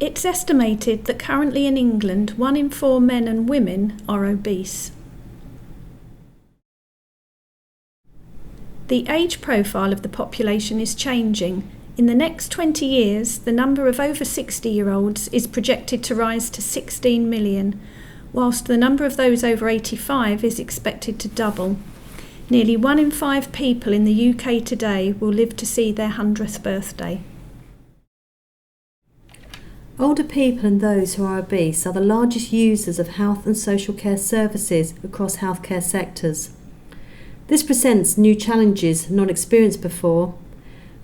It's estimated that currently in England 1 in 4 men and women are obese. The age profile of the population is changing. In the next 20 years, the number of over 60-year-olds is projected to rise to 16 million, whilst the number of those over 85 is expected to double. Nearly 1 in 5 people in the UK today will live to see their 100th birthday. Older people and those who are obese are the largest users of health and social care services across healthcare sectors. This presents new challenges not experienced before.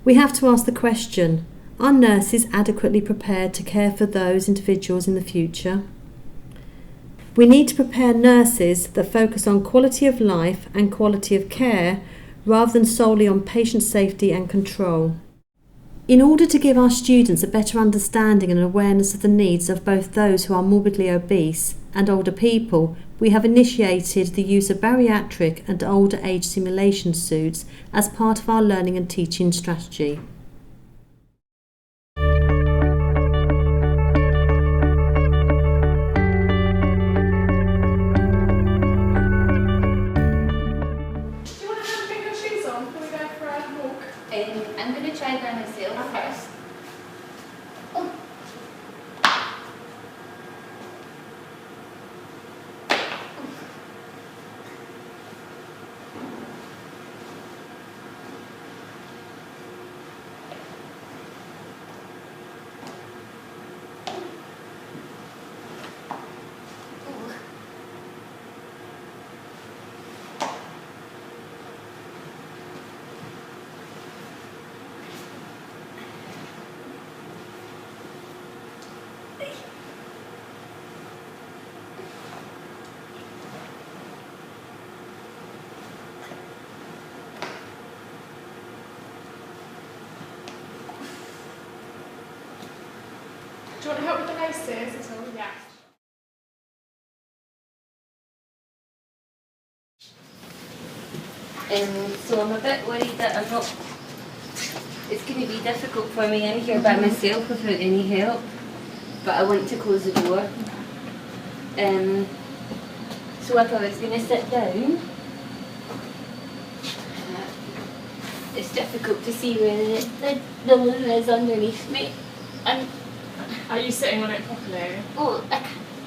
We have to ask the question, are nurses adequately prepared to care for those individuals in the future? We need to prepare nurses that focus on quality of life and quality of care rather than solely on patient safety and control. In order to give our students a better understanding and awareness of the needs of both those who are morbidly obese and older people, we have initiated the use of bariatric and older age simulation suits as part of our learning and teaching strategy. I'm going to try by myself first. Oh. Do you want help with the laces at all? Yeah. So I'm a bit worried that I'm not... It's going to be difficult for me in here by myself without any help. But I want to close the door. So if I was going to sit down, it's difficult to see where the loo is underneath me. Are you sitting on it properly? Oh,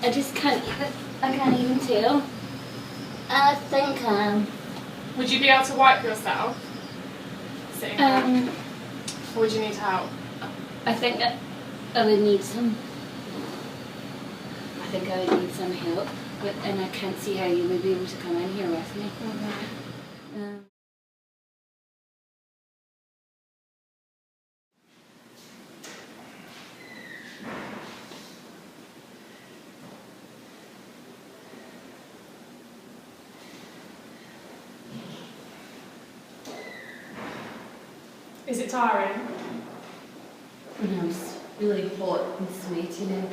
I just can't even tell. I think Would you be able to wipe yourself sitting down? Or would you need help? I think I would need some. I think I would need some help, and I can't see how you would be able to come in here with me. Is it tiring? No, it's really hot and sweaty now.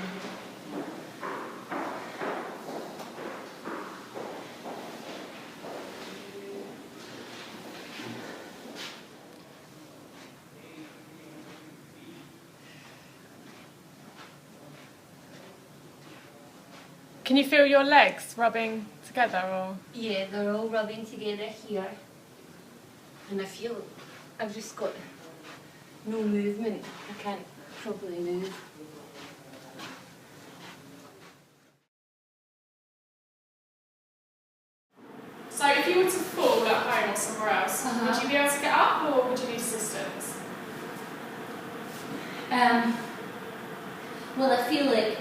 Can you feel your legs rubbing together or? Yeah, they're all rubbing together here. And I feel I've just got no movement. I can't properly move. So if you were to fall at home or somewhere else, would you be able to get up or would you need assistance? Well, I feel like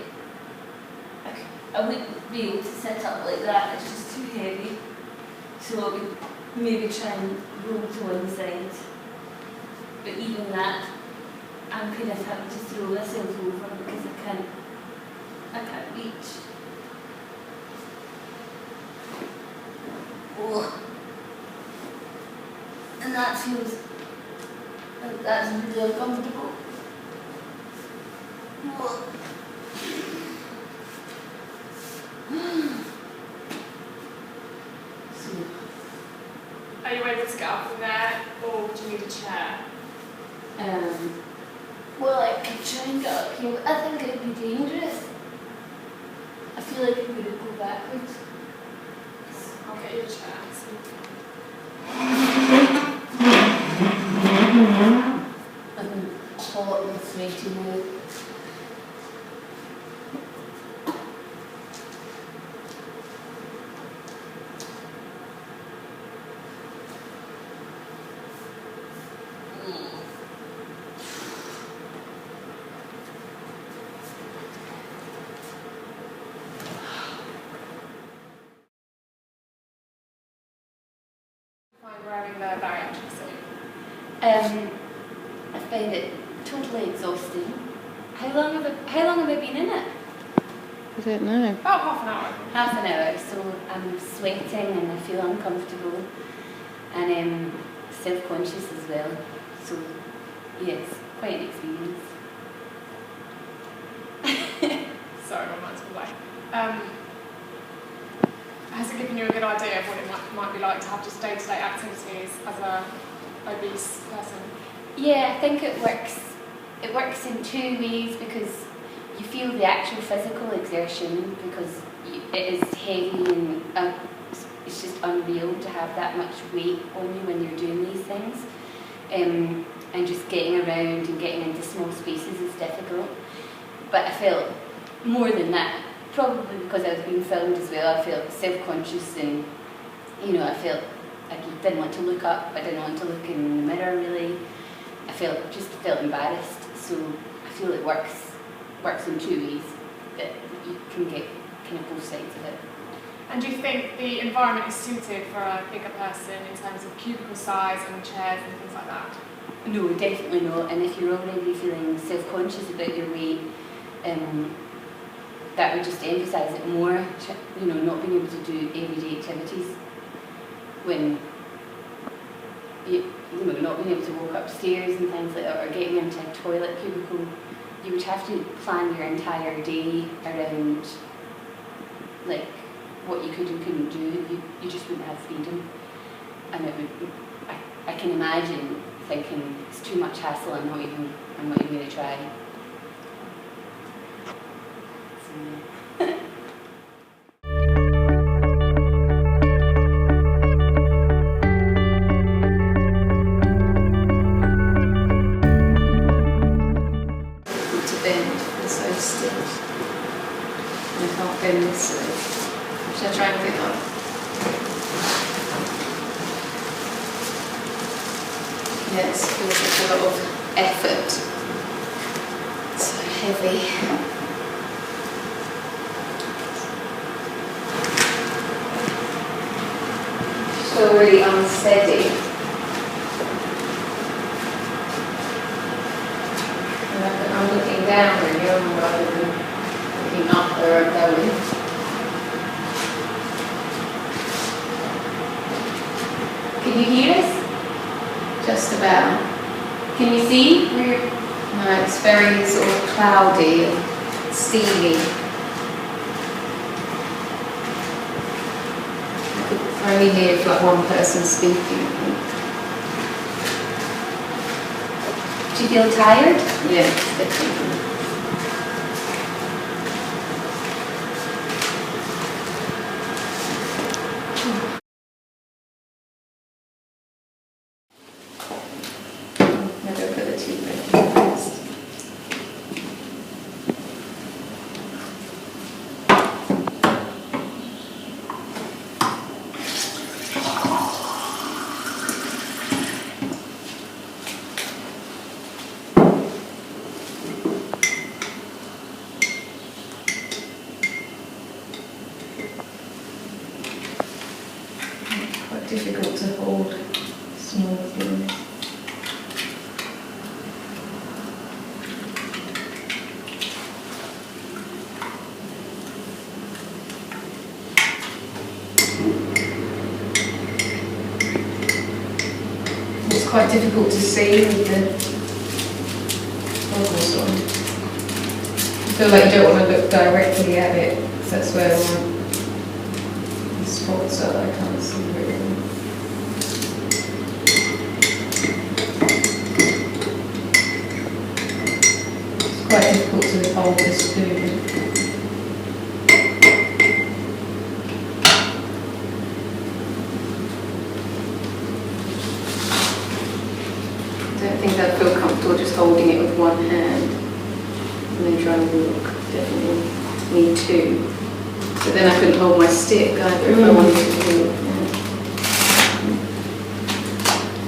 I wouldn't be able to sit up like that. It's just too heavy. So I would maybe try and roll to one side. But even that, I'm kind of having to throw myself over because I can't reach. Oh. And that feels like that's really uncomfortable. Oh. Are you able to get up from there or would you need a chair? Well, I could try try and get up here. I think it would be dangerous. I feel like it would go backwards. I'll get you a chair. I'm hot and sweaty now. Find wearing the bariatric suit. I find it totally exhausting. How long have I been in it? I don't know. About half an hour. Half an hour, so I'm sweating and I feel uncomfortable and self-conscious as well. So yeah, it's quite an experience. Sorry, my mind's away. Has it given you a good idea of what it might be like to have just day-to-day activities as a obese person? Yeah, I think it works. It works in two ways because you feel the actual physical exertion because it is heavy and it's just unreal to have that much weight on you when you're doing these things. And just getting around and getting into small spaces is difficult. But I felt more than that, probably because I was being filmed as well, I felt self-conscious and, I felt I didn't want to look up, I didn't want to look in the mirror really. I felt embarrassed, so I feel it works in two ways, that you can get kind of both sides of it. And do you think the environment is suited for a bigger person in terms of cubicle size and chairs and things like that? No, definitely not. And if you're already feeling self-conscious about your weight, that would just emphasise it more, not being able to do everyday activities when not being able to walk upstairs and things like that, or getting into a toilet cubicle. You would have to plan your entire day around like what you could and couldn't do. You just wouldn't have freedom, and I can imagine thinking it's too much hassle. I'm not even going to try. So, To bend, it's so stiff. I can't bend this way. Should I try and get up? Yeah, it feels like a lot of effort. It's so heavy. So really unsteady. I'm looking down really rather than looking up where I'm going. can you hear us? Just about. Can you see? No, it's very sort of cloudy and steamy. I could only hear if like one person speaking, I think. Do you feel tired? Yeah, it's definitely. Maybe I'll put the tea back first. Quite difficult to hold small things. It's quite difficult to see with the goggles on. I feel like you don't want to look directly at it, because that's where the spots are that I can't see really. It's quite difficult to withhold the spoon. I don't think I'd feel comfortable just holding it with one hand and then trying to walk. Definitely need two. But then I couldn't hold my stick either if I wanted to walk.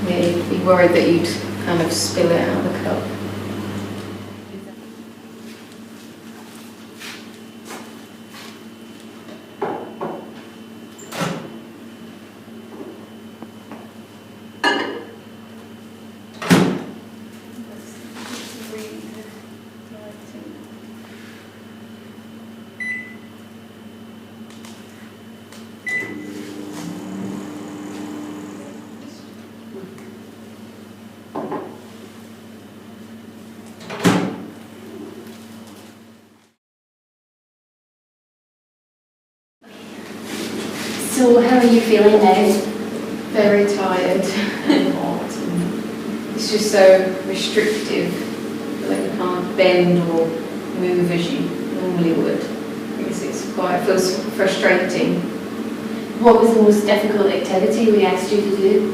Yeah, you'd be worried that you'd kind of spill it out of the cup. So how are you feeling now? Very tired and hot. And it's just so restrictive. I feel like you can't bend or move as you normally would. It feels frustrating. What was the most difficult activity we asked you to do?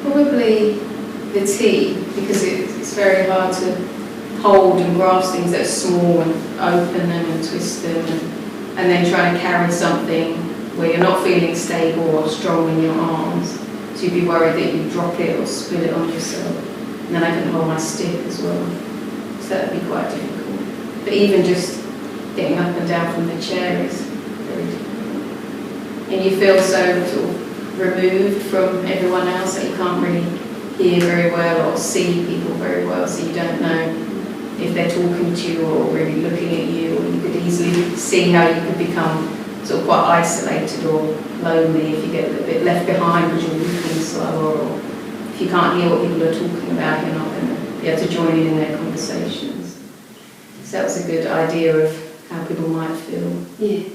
Probably the tea, because it's very hard to hold and grasp things that are small and open them and twist them, and then trying to carry something where you're not feeling stable or strong in your arms, so you'd be worried that you'd drop it or spill it on yourself. And then I couldn't hold my stick as well, so that would be quite difficult. But even just getting up and down from the chair is very difficult. And you feel so sort of removed from everyone else that you can't really hear very well or see people very well, so you don't know if they're talking to you or really looking at you, or you could easily see how you could become sort of quite isolated or lonely if you get a little bit left behind because you're walking slower, or if you can't hear what people are talking about, you're not going to be able to join in their conversations. So that was a good idea of how people might feel. Yeah.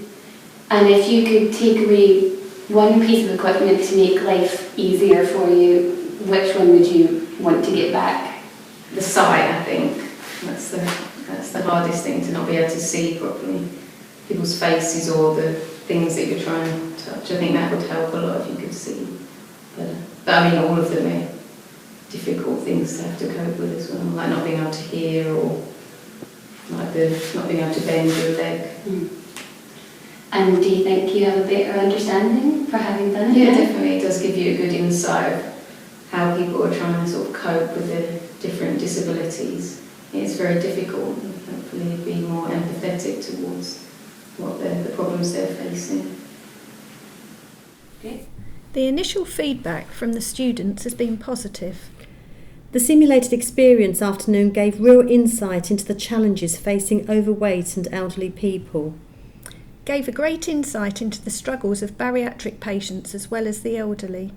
And if you could take away one piece of equipment to make life easier for you, which one would you want to get back? The sight, I think. That's the hardest thing, to not be able to see properly people's faces or the things that you're trying to touch. I think that would help a lot if you could see better. But I mean, all of them are difficult things to have to cope with as well, like not being able to hear, or like not being able to bend your leg. And do you think you have a better understanding for having done it? Yeah, now? definitely. It does give you a good insight of how people are trying to sort of cope with the different disabilities. It's very difficult, and hopefully be more empathetic towards what the problems they're facing. The initial feedback from the students has been positive. The simulated experience afternoon gave real insight into the challenges facing overweight and elderly people. Gave a great insight into the struggles of bariatric patients as well as the elderly.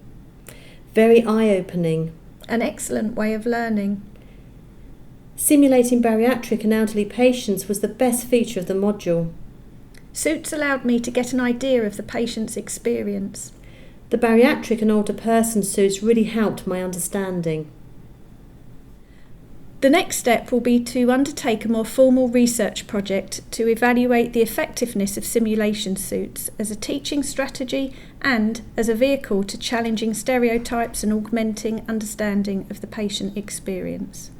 Very eye-opening. An excellent way of learning. Simulating bariatric and elderly patients was the best feature of the module. Suits allowed me to get an idea of the patient's experience. The bariatric and older person suits really helped my understanding. The next step will be to undertake a more formal research project to evaluate the effectiveness of simulation suits as a teaching strategy and as a vehicle to challenging stereotypes and augmenting understanding of the patient experience.